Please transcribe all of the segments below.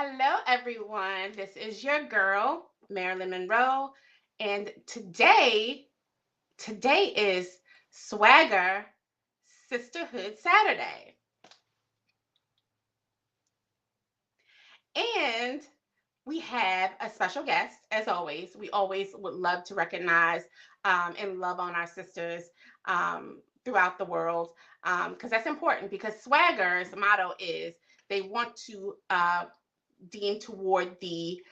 Hello, everyone. This is your girl, Maryland Monroe, and today is SwagHer Sisterhood Saturday, and we have a special guest. As always, we always would love to recognize and love on our sisters throughout the world because that's important. Because SwagHer's motto is they want to deemed toward the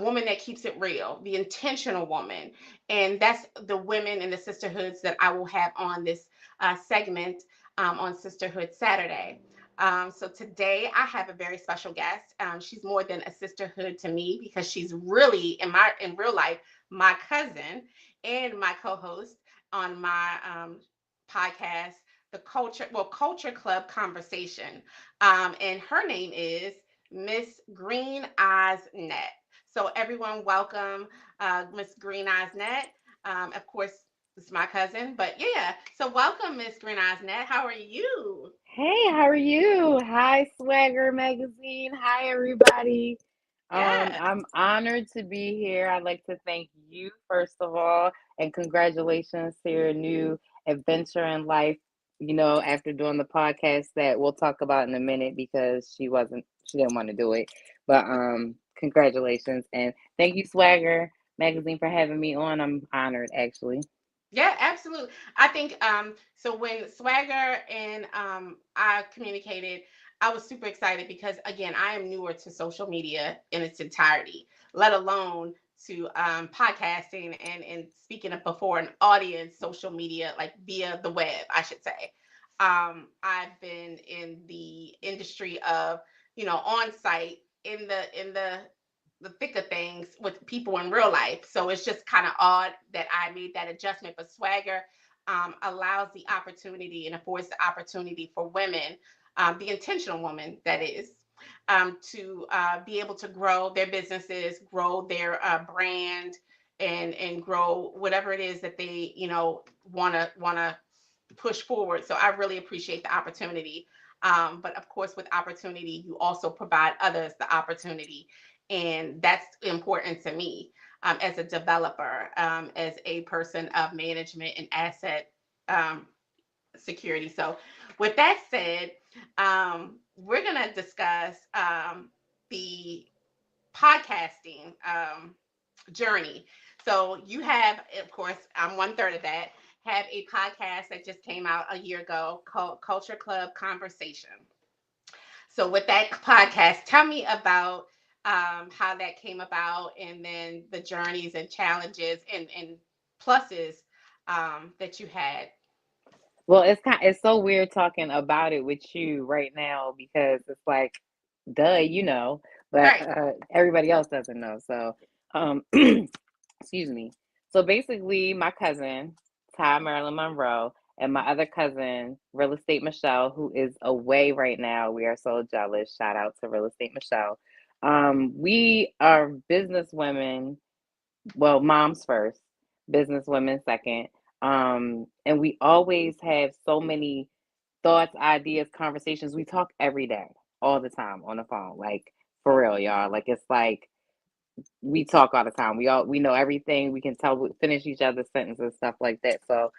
woman that keeps it real, the intentional woman. And that's the women and the sisterhoods that I will have on this segment on Sisterhood Saturday. So today I have a very special guest. She's more than a sisterhood to me because she's really in real life my cousin and my co-host on my podcast, the Culture Klub Conversation. And her name is Mz Greeneyez Nette. So everyone, welcome, Mz Greeneyez Nette. Of course, it's my cousin, but yeah. So welcome, Mz Greeneyez Nette. How are you? Hey, how are you? Hi, SwagHer Magazine. Hi, everybody. Yeah. I'm honored to be here. I'd like to thank you, first of all, and congratulations to your new adventure in life. After doing the podcast that we'll talk about in a minute because she didn't want to do it. But congratulations and thank you, SwagHer Magazine, for having me on. I'm honored, actually. Yeah, absolutely. I think so when SwagHer and I communicated, I was super excited because again, I am newer to social media in its entirety, let alone to podcasting and speaking of before an audience, social media, like via the web, I should say. I've been in the industry of, on site in the thick of things with people in real life. So it's just kind of odd that I made that adjustment. But SwagHer allows the opportunity and affords the opportunity for women, the intentional woman that is, to be able to grow their businesses, grow their brand, and grow whatever it is that they want to push forward. So I really appreciate the opportunity. But of course, with opportunity, you also provide others the opportunity. And that's important to me as a developer, as a person of management and asset um, security. So, with that said, we're going to discuss the podcasting journey. So you have, of course, I'm one third of that, have a podcast that just came out a year ago called Culture Klub Conversation. So with that podcast, tell me about how that came about and then the journeys and challenges and pluses that you had. Well, it's so weird talking about it with you right now because it's like, duh, but Right. everybody else doesn't know. So, excuse me. So basically, my cousin Maryland Monroe and my other cousin Real Estate Michelle, who is away right now. We are so jealous. Shout out to Real Estate Michelle. We are business women, well, moms first, business women second. And we always have so many thoughts, ideas, conversations. We talk every day, all the time on the phone. Like for real, y'all. Like it's like we talk all the time. We know everything. We can finish each other's sentences, stuff like that. So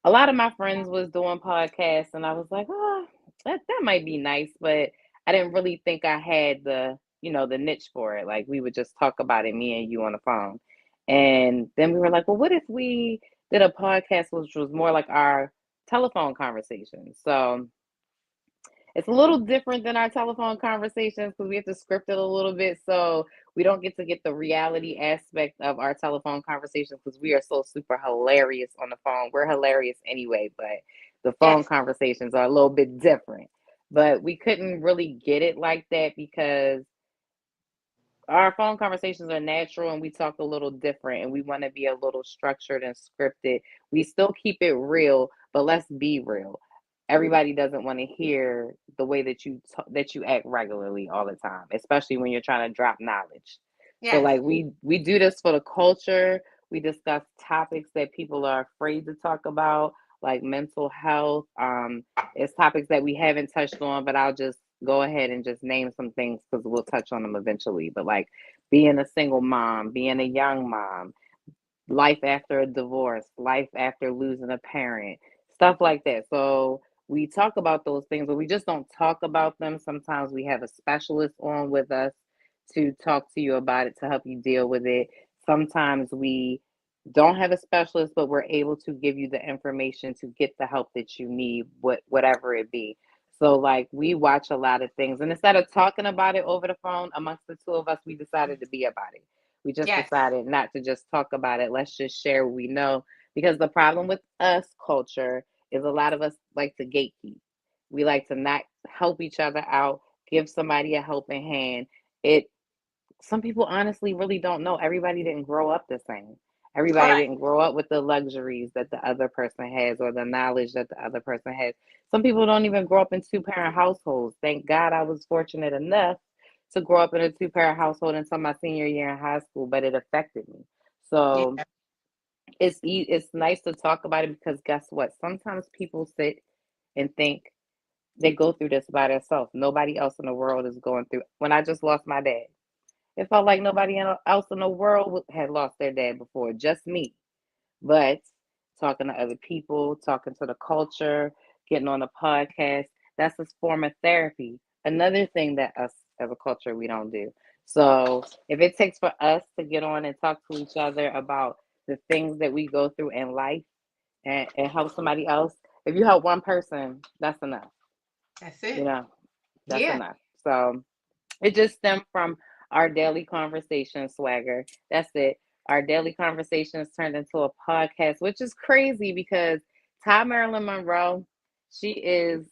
a lot of my friends was doing podcasts and I was like, oh, that might be nice, but I didn't really think I had the niche for it. Like we would just talk about it, me and you on the phone. And then we were like, well, what if we did a podcast which was more like our telephone conversations? So it's a little different than our telephone conversations because we have to script it a little bit. So we don't get the reality aspect of our telephone conversations because we are so super hilarious on the phone. We're hilarious anyway, but the phone Yes. conversations are a little bit different. But we couldn't really get it like that because our phone conversations are natural and we talk a little different and we want to be a little structured and scripted. We still keep it real, but let's be real. Everybody doesn't want to hear the way that you act regularly all the time, especially when you're trying to drop knowledge. So Yes. like we do this for the culture. We discuss topics that people are afraid to talk about, like mental health. It's topics that we haven't touched on, but I'll just go ahead and just name some things because we'll touch on them eventually. But like being a single mom, being a young mom, life after a divorce, life after losing a parent, stuff like that. So we talk about those things, but we just don't talk about them. Sometimes we have a specialist on with us to talk to you about it, to help you deal with it. Sometimes we don't have a specialist, but we're able to give you the information to get the help that you need, whatever it be. So like we watch a lot of things, and instead of talking about it over the phone amongst the two of us, we decided to be about it. We just Yes. decided not to just talk about it. Let's just share what we know. Because the problem with us culture is a lot of us like to gatekeep. We like to not help each other out, give somebody a helping hand. It Some people honestly really don't know. Everybody didn't grow up the same. Everybody Correct. didn't grow up with the luxuries that the other person has or the knowledge that the other person has. Some people don't even grow up in two-parent households. Thank God I was fortunate enough to grow up in a two-parent household until my senior year in high school, but it affected me. So Yeah. it's nice to talk about it because guess what? Sometimes people sit and think they go through this by themselves. Nobody else in the world is going through. When I just lost my dad, it felt like nobody else in the world had lost their dad before, just me. But talking to other people, talking to the culture, getting on a podcast, that's a form of therapy. Another thing that us as a culture we don't do. So if it takes for us to get on and talk to each other about the things that we go through in life and help somebody else, if you help one person, that's enough. That's You it. know, that's Yeah. enough. So it just stemmed from our daily conversation, SwagHer. That's it. Our daily conversations turned into a podcast, which is crazy because Maryland Monroe, she is,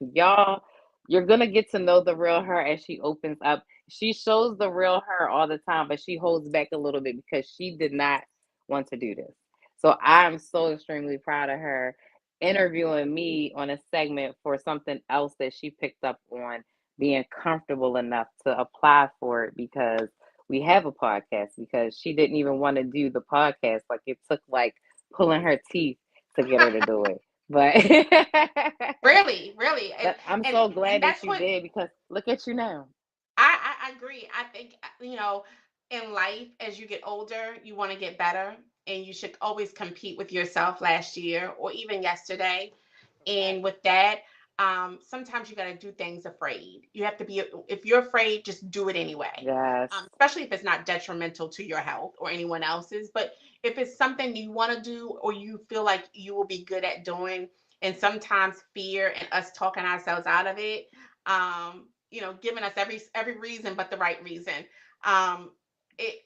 y'all, you're going to get to know the real her as she opens up. She shows the real her all the time, but she holds back a little bit because she did not want to do this. So I'm so extremely proud of her interviewing me on a segment for something else that she picked up on, being comfortable enough to apply for it because we have a podcast, because she didn't even want to do the podcast. Like it took like pulling her teeth to get her to do it. But Really, really. but I'm And so and glad that that's you what did because look at you now. I agree. I think, in life, as you get older, you want to get better, and you should always compete with yourself last year or even yesterday. And with that, sometimes you got to do things afraid. You have to be, if you're afraid, just do it anyway. Yes. Especially if it's not detrimental to your health or anyone else's. But if it's something you want to do or you feel like you will be good at doing, and sometimes fear and us talking ourselves out of it, giving us every reason but the right reason. Um,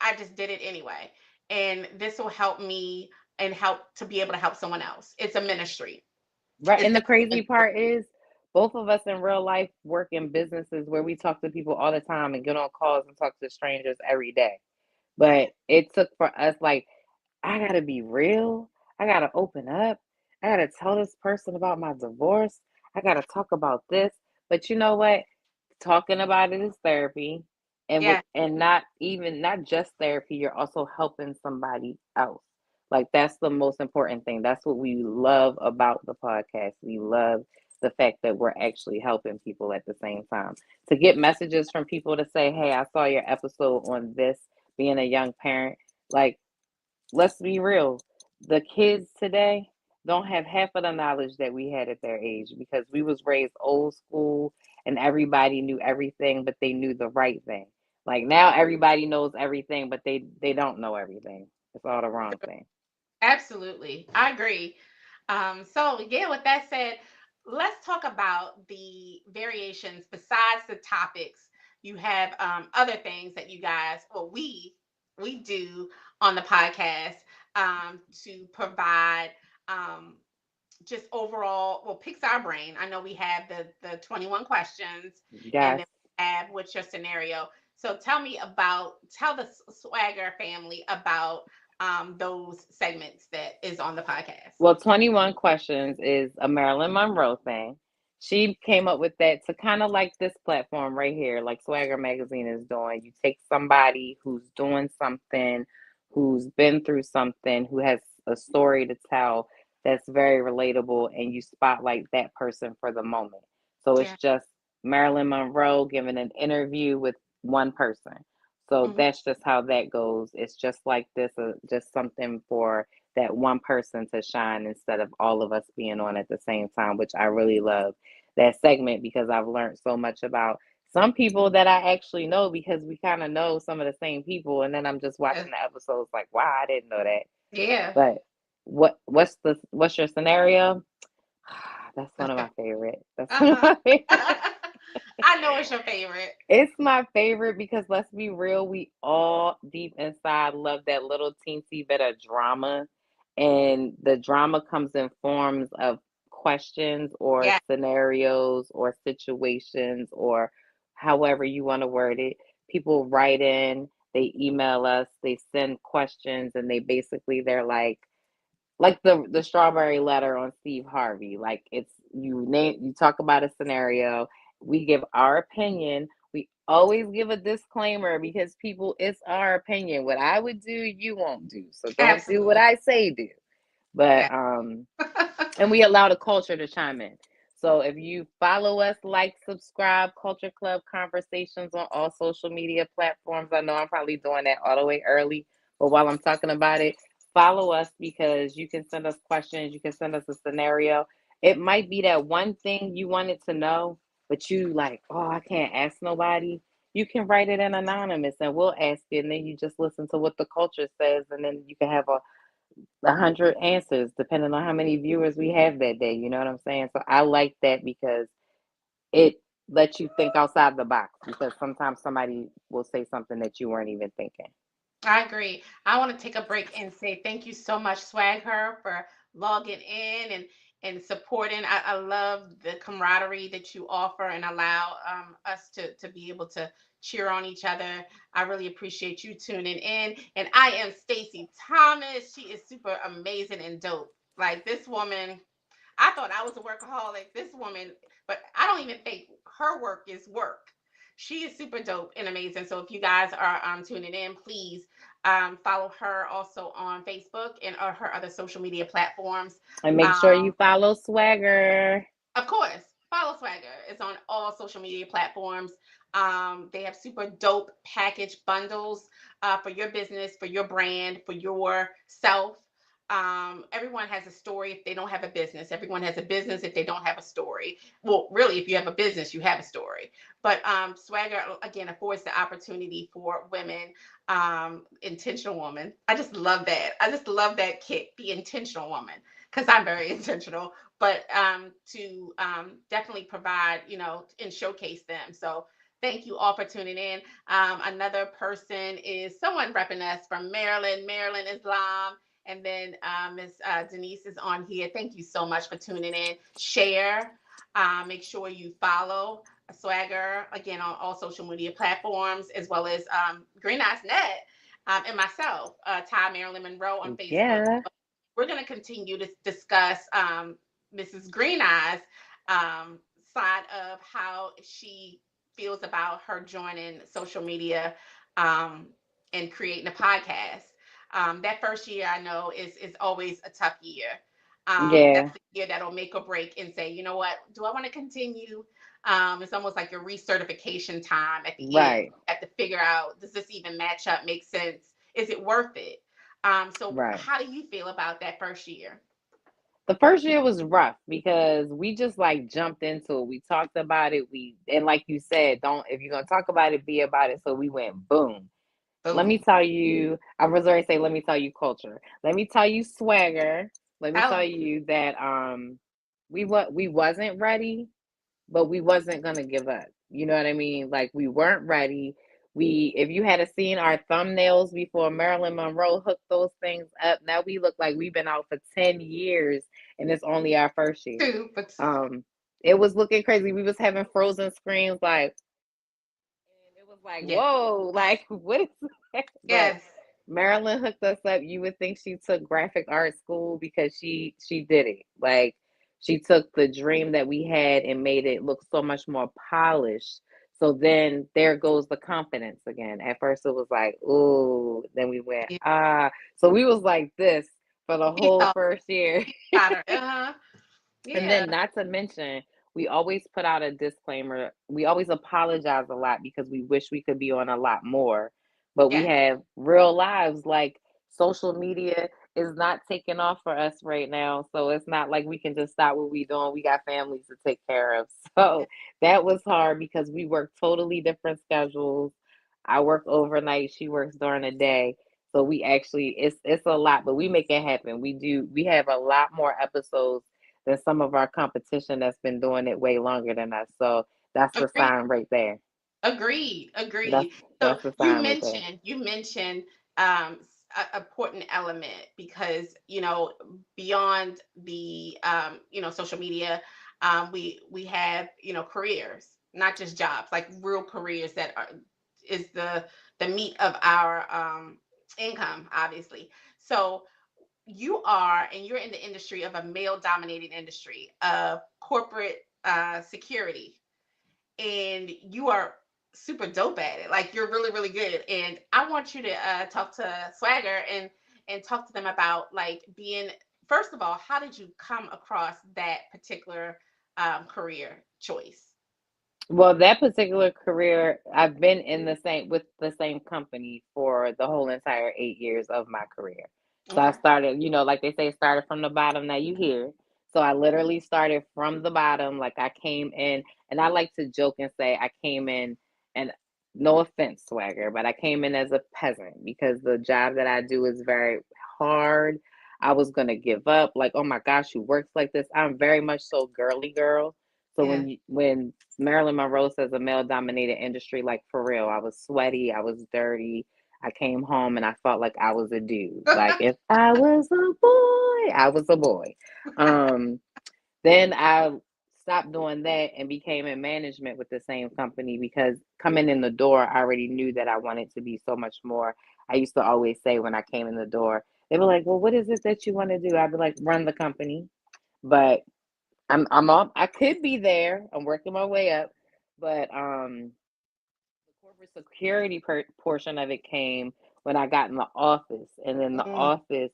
I just did it anyway, and this will help me and help to be able to help someone else. It's a ministry. Right. It's And the crazy definitely part is both of us in real life work in businesses where we talk to people all the time and get on calls and talk to strangers every day. But it took for us, like, I gotta be real. I gotta open up. I gotta tell this person about my divorce. I gotta talk about this. But you know what? Talking about it is therapy. yeah, And not just therapy, you're also helping somebody else. Like that's the most important thing. That's what we love about the podcast. We love the fact that we're actually helping people at the same time. To get messages from people to say, "Hey, I saw your episode on this," being a young parent, like let's be real. The kids today don't have half of the knowledge that we had at their age because we was raised old school and everybody knew everything, but they knew the right thing. Like now everybody knows everything, but they don't know everything. It's all the wrong thing. absolutely. I agree. So yeah, with that said, let's talk about the variations besides the topics. You have other things that you guys, well, we do on the podcast, to provide, um, just overall, well, picks our brain. I know we have the 21 questions, and Yes. then we have what's your scenario. So tell the Swagger family about those segments that is on the podcast. Well, 21 Questions is a Marilyn Monroe thing. She came up with that to kind of like this platform right here, like SwagHer Magazine is doing. You take somebody who's doing something, who's been through something, who has a story to tell that's very relatable, and you spotlight that person for the moment. So it's Yeah. just Maryland Monroe giving an interview with one person. So Mhm. that's just how that goes. It's just like this, just something for that one person to shine instead of all of us being on at the same time, which I really love that segment because I've learned so much about some people that I actually know because we kind of know some of the same people. And then I'm just watching the episodes like, wow, I didn't know that. Yeah. But what's your scenario? That's one of my favorite. That's one of Uh-huh. my favorite. I know it's your favorite. It's my favorite because let's be real, we all deep inside love that little teensy bit of drama. And the drama comes in forms of questions or Yeah. scenarios or situations or however you want to word it. People write in, they email us, they send questions, and they're like the strawberry letter on Steve Harvey. Like it's you talk about a scenario, we give our opinion. We always give a disclaimer because people, it's our opinion. What I would do, you won't do. So don't do what Absolutely. I say do. But Yeah. and we allow the culture to chime in. So if you follow us, like, subscribe, Culture Klub Conversations on all social media platforms. I know I'm probably doing that all the way early, but while I'm talking about it, follow us because you can send us questions, you can send us a scenario. It might be that one thing you wanted to know, but you like, oh, I can't ask nobody. You can write it in anonymous and we'll ask it, and then you just listen to what the culture says, and then you can have 100 answers depending on how many viewers we have that day. You know what I'm saying? So I like that because it lets you think outside the box because sometimes somebody will say something that you weren't even thinking. I agree. I want to take a break and say thank you so much, SwagHer, for logging in and supporting. I love the camaraderie that you offer and allow us to be able to cheer on each other. I really appreciate you tuning in. And I am Stacey Thomas. She is super amazing and dope. Like this woman, I thought I was a workaholic. This woman, but I don't even think her work is work. She is super dope and amazing. So if you guys are tuning in, please follow her also on Facebook and her other social media platforms. And make sure you Um, follow SwagHer. of course, follow Swagger. It's on all social media platforms. They have super dope package bundles for your business, for your brand, for yourself. Everyone has a story if they don't have a business. Everyone has a business if they don't have a story. Well, really, if you have a business, you have a story. But Swagger, again, affords the opportunity for women, intentional woman. I just love that. I just love that kick, the intentional woman, because I'm very intentional, but to definitely provide, and showcase them. So thank you all for tuning in. Another person is someone repping us from Maryland, Maryland Islam. And then Ms. Denise is on here. Thank you so much for tuning in. Share. Make sure you follow SwagHer again on all social media platforms, as well as Greeneyez Nette and myself, Ty Maryland Monroe on Facebook. Yeah. We're going to continue to discuss Mrs. Greeneyez side of how she feels about her joining social media um, and creating a podcast. That first year I know is always a tough year. That's Yeah. the year that'll make or break and say, you know what, do I want to continue? It's almost like your recertification time at the end. Right. You have to figure out, does this even match up, make sense? Is it worth it? So Right. how do you feel about that first year? The first year was rough because we just like jumped into it. We talked about it. And like you said, don't, if you're gonna talk about it, be about it. So we went boom. Let me Boom. tell you, I was already say, let me tell you culture. Let me tell you SwagHer. Let me tell Oh, you that we wasn't ready, but we wasn't gonna give up. You know what I mean? Like we weren't ready. We, if you had seen our thumbnails before Marilyn Monroe hooked those things up, now we look like we've been out for 10 years, and it's only our first year. two, but Um, it was looking crazy. We was having frozen screens, like, and it was like, yes, whoa, like what is that? But yes, Marilyn hooked us up. You would think she took graphic art school because she did it. Like she took the dream that we had and made it look so much more polished. So then there goes the confidence again. At first it was like, ooh, then we went, yeah. ah. So we was like this for the We whole thought first year. about her. And Yeah. then not to mention, we always put out a disclaimer. We always apologize a lot because we wish we could be on a lot more, but we Yeah. have real lives. Like social media is not taking off for us right now. So it's not like we can just stop what we doing. We got families to take care of. So that was hard because we work totally different schedules. I work overnight, she works during the day. So we actually it's a lot, but we make it happen. We have a lot more episodes than some of our competition that's been doing it way longer than us. So that's the Agreed. sign right there. Agreed. That's Agreed. So that's the sign right there. you mentioned a important element because beyond the social media, we have careers, not just jobs, like real careers that are is the meat of our income, obviously. So you're in the industry of a male dominated industry of corporate security, and you are super dope at it. Like you're really, really good. And I want you to talk to SwagHer and talk to them about like being. First of all, how did you come across that particular career choice? Well, that particular career, I've been in the same company for the whole entire 8 years of my career. So I Okay. started, like they say, started from the bottom. Now you here. So I literally started from the bottom. Like I came in, and I like to joke and say I came in, and no offense, Swagger, but I came in as a peasant because the job that I do is very hard. I was gonna give up. Like, oh my gosh, who works like this? I'm very much so girly girl. So Yeah. when Maryland Monroe says a male dominated industry, like for real, I was sweaty, I was dirty. I came home and I felt like I was a dude. Like if I was a boy, I was a boy. Um, then I stopped doing that and became in management with the same company because coming in the door, I already knew that I wanted to be so much more. I used to always say when I came in the door, they were like, "Well, what is it that you want to do?" I'd be like, "Run the company." But I'm up. I could be there. I'm working my way up, but the corporate security portion of it came when I got in the office, and in the Mm, office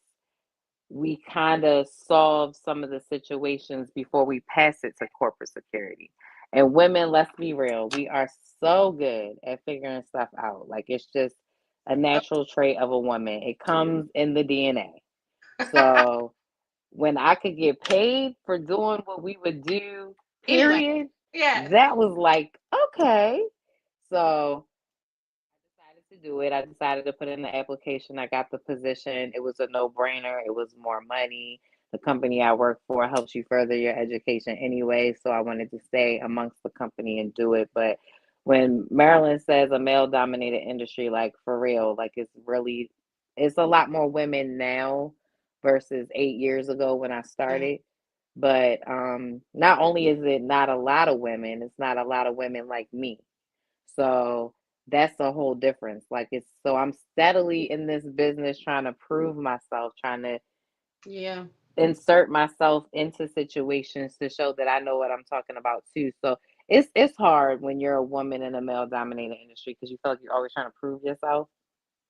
we kind of solve some of the situations before we pass it to corporate security. And women, let's be real, we are so good at figuring stuff out. Like it's just a natural trait of a woman. It comes in the DNA. So when I could get paid for doing what we would do, anyway, period, yes. that was like, okay. So I decided to do it. I decided to put in the application. I got the position. It was a no brainer. It was more money. The company I work for helps you further your education anyway. So I wanted to stay amongst the company and do it. But when Maryland says a male dominated industry, like for real, like it's a lot more women now versus 8 years ago when I Yeah. started. But not only is it not a lot of women, it's not a lot of women like me. So that's a whole difference. Like I'm steadily in this business trying to prove myself, trying to Yeah. insert myself into situations to show that I know what I'm talking about too. So it's hard when you're a woman in a male dominated industry because you feel like you're always trying to prove yourself.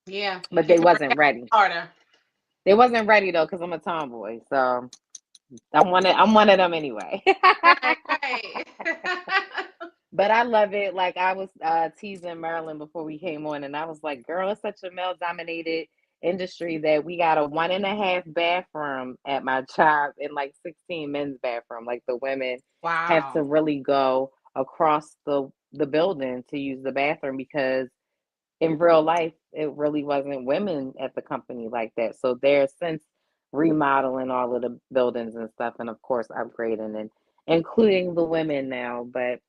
Yeah. But You they can work wasn't ready. harder. They wasn't ready though because I'm a tomboy. So I'm one of them anyway. Right. Right. But I love it. Like I was teasing Marilyn before we came on, and I was like, "Girl, it's such a male-dominated industry that we got a 1.5 bathroom at my job and like 16 men's bathroom. Like the women have to Wow. really go across the building to use the bathroom because in real life it really wasn't women at the company like that. So they're since remodeling all of the buildings and stuff, and of course upgrading and including the women now, but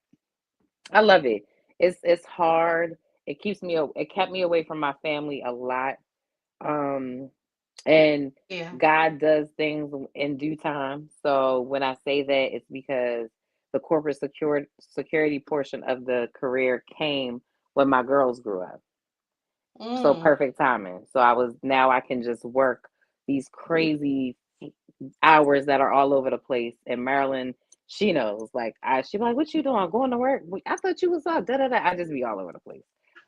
I love it. It's hard. It kept me away from my family a lot. Um and Yeah. God does things in due time. So when I say that, it's because the corporate security portion of the career came when my girls grew up. So Mm. perfect timing. So now I can just work these crazy hours that are all over the place. And Marilyn, she knows. Like she be like, "What you doing? Going to work? I thought you was up." Da da da. I just be all over the place.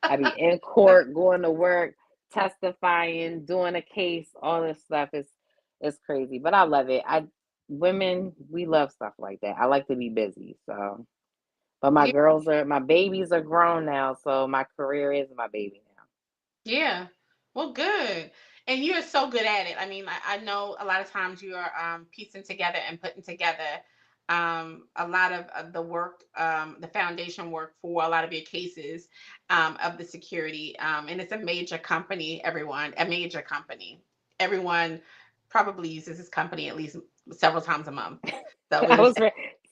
I be in court, going to work, testifying, doing a case. All this stuff is crazy, but I love it. women, we love stuff like that. I like to be busy, so. But Yeah. my babies are grown now, so my career is my baby now. Yeah. Well, good. And you're so good at it. I mean, I know a lot of times you are piecing together and putting together a lot of the work, the foundation work for a lot of your cases of the security. And it's a major company, everyone, a major company. Everyone probably uses this company at least several times a month. So it I is was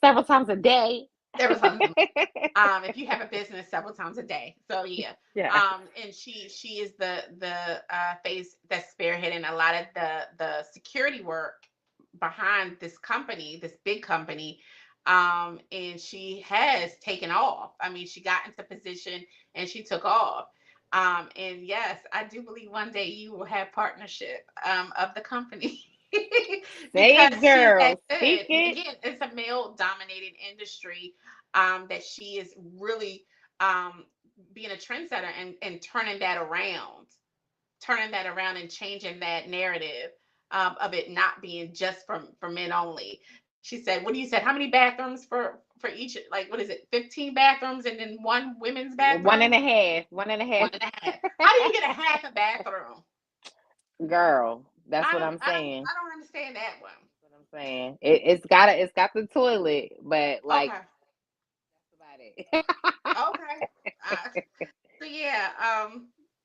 several times a day. several times a month. If you have a business several times a day. So yeah. Yeah. And she is the face that's spearheading a lot of the security work behind this company, this big company. And she has taken off. I mean, she got into position and she took off. And yes, I do believe one day you will have partnership of the company. Say Because it, she's that girl. good. Speak And it. again, it's a male dominated industry that she is really um, being a trendsetter and turning that around and changing that narrative of it not being just for men only. She said, "What do you said? How many bathrooms for each? Like what is it? 15 bathrooms and then one women's One bathroom, and a half. One and a one half. and a half. How do you get a half a bathroom? Girl, I that's what don't I'm I don't saying. I don't understand that one. That's what I'm saying. It's got the toilet, but like Okay, that's about it. okay. Uh, so yeah,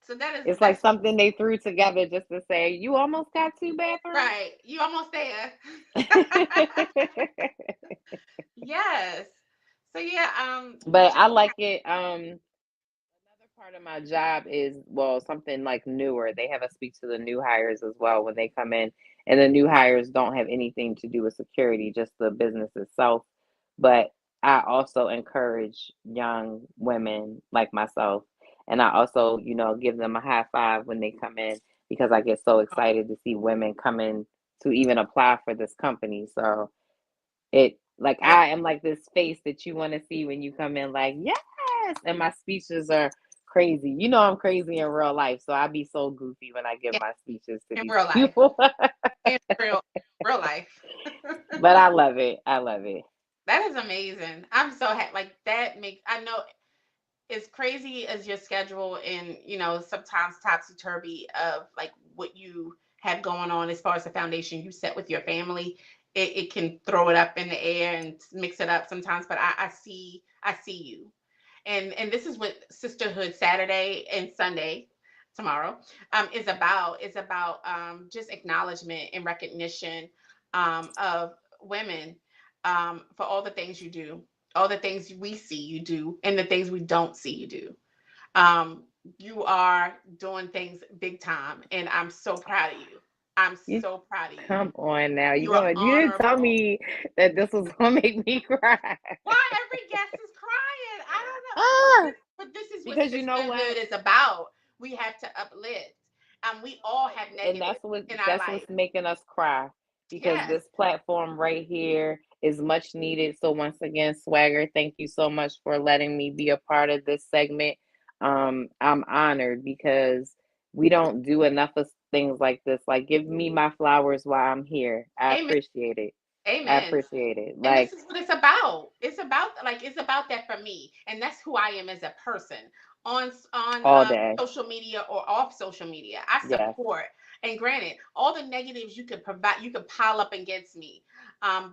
so It's like that's something they threw together just to say you almost got two bathrooms. right. You almost there. Yes. So yeah, But just I like it. Another part of my job is, well, something like newer. They have us speak to the new hires as well when they come in, and the new hires don't have anything to do with security, just the business itself. But I also encourage young women like myself, and I also, give them a high five when they come in because I get so excited to see women come in to even apply for this company. So it like right. I am like this face that you want to see when you come in, like, yes. And my speeches are crazy. I'm crazy in real life, so I be so goofy when I give Yeah, my speeches to in these real life. people. In real life. But I love it. I love it. That is amazing. I'm so happy. Like that makes I know as crazy as your schedule and sometimes topsy turvy of like what you have going on as far as the foundation you set with your family. It can throw it up in the air and mix it up sometimes. But I see you. And this is what Sisterhood Saturday and Sunday tomorrow is about just acknowledgement and recognition of women for all the things you do, all the things we see you do, and the things we don't see you do. Um, you are doing things big time, and I'm so proud of you. I'm You so proud of you. come on now. You are You didn't tell honorable. me that this was gonna make me cry. Why every guest is crying? I don't know. Ah, But this is what because you know sisterhood what? is about. We have to uplift. We all have And negative in our that's life. what's making us cry, because Yes. this platform right here is much needed. So once again, SwagHer, thank you so much for letting me be a part of this segment. I'm honored because we don't do enough of things like this. Like, give me my flowers while I'm here. I Amen. appreciate it. I Amen. appreciate it. And this Like, is what it's about. It's about that for me, and that's who I am as a person on all day. social media or off social media. I Yes. support. And granted, all the negatives you could provide, you could pile up against me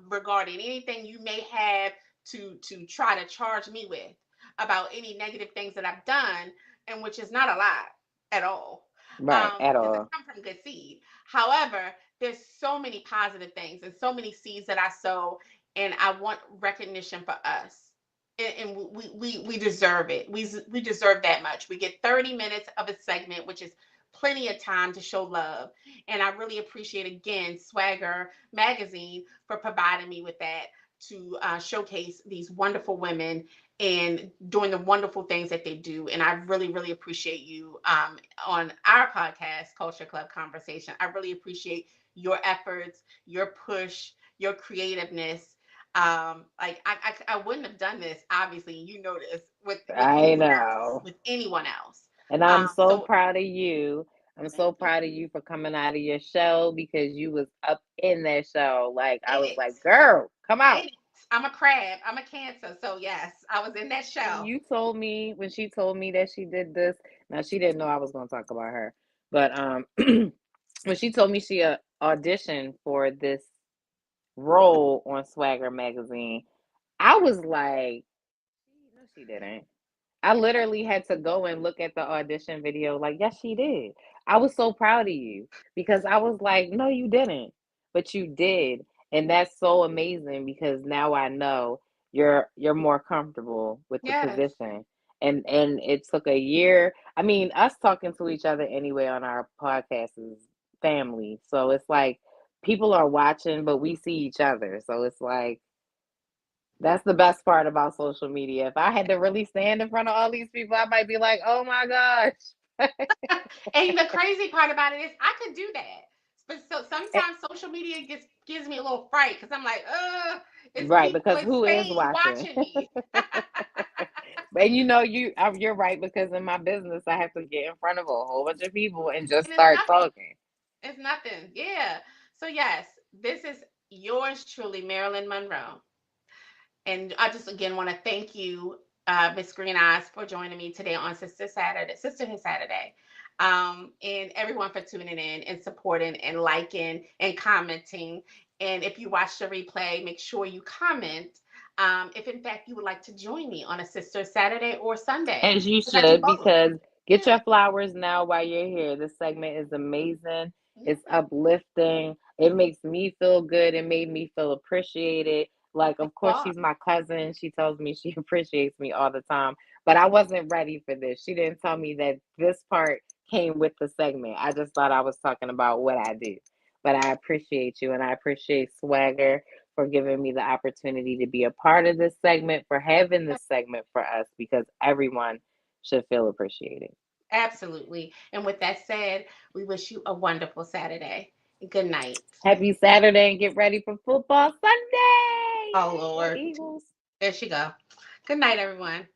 regarding anything you may have to try to charge me with about any negative things that I've done, and which is not a lot at all, Right. At because I all. come from good seed. However, there's so many positive things and so many seeds that I sow, and I want recognition for us. And we deserve it. We deserve that much. We get 30 minutes of a segment, which is plenty of time to show love. And I really appreciate again SwagHer Magazine for providing me with that to showcase these wonderful women and doing the wonderful things that they do. And I really, really appreciate you on our podcast, Culture Klub Conversation. I really appreciate your efforts, your push, your creativeness. Like I wouldn't have done this, obviously, you know this with I anyone else, know. with anyone else. And I'm so So proud of you. I'm Thank so proud of you for coming out of your shell because you was up in that shell. Like I you. was like, girl, come out. It. I'm a crab. I'm a Cancer. So yes, I was in that When shell. you told me, when she told me that she did this, now she didn't know I was going to talk about her, but when she told me she auditioned for this role on SwagHer magazine, I was like, no, she didn't. I literally had to go and look at the audition video. Like, yes, she did. I was so proud of you because I was like, no, you didn't, but you did, and that's so amazing because now I know you're more comfortable with the Yes. position. And it took a year. I mean, us talking to each other anyway on our podcast is family, so it's like people are watching, but we see each other. So it's like that's the best part about social media. If I had to really stand in front of all these people, I might be like, oh my gosh. And the crazy part about it is I could do that. But so sometimes social media gives me a little fright because I'm like, it's Right, people because in who is Spain watching? watching me. But you're right because in my business I have to get in front of a whole bunch of people and just And it's start nothing. talking. It's nothing. Yeah. So yes, this is yours truly, Maryland Monroe. And I just again want to thank you, Miss Greeneyez, for joining me today on Sisterhood Saturday, and everyone for tuning in and supporting and liking and commenting. And if you watch the replay, make sure you comment if in fact you would like to join me on a Sister Saturday or Sunday, As you because I do should, both. because get Yeah. your flowers now while you're here. This segment is amazing. It's Yeah. uplifting. It makes me feel good. It made me feel appreciated. Like, of You course, are. she's my cousin. She tells me she appreciates me all the time. But I wasn't ready for this. She didn't tell me that this part came with the segment. I just thought I was talking about what I do. But I appreciate you and I appreciate SwagHer for giving me the opportunity to be a part of this segment, for having this segment for us, because everyone should feel appreciated. Absolutely. And with that said, we wish you a wonderful Saturday. Good night. Happy Saturday and get ready for football Sunday. Oh, Yay, go Lord. Eagles. There she go. Good night, everyone.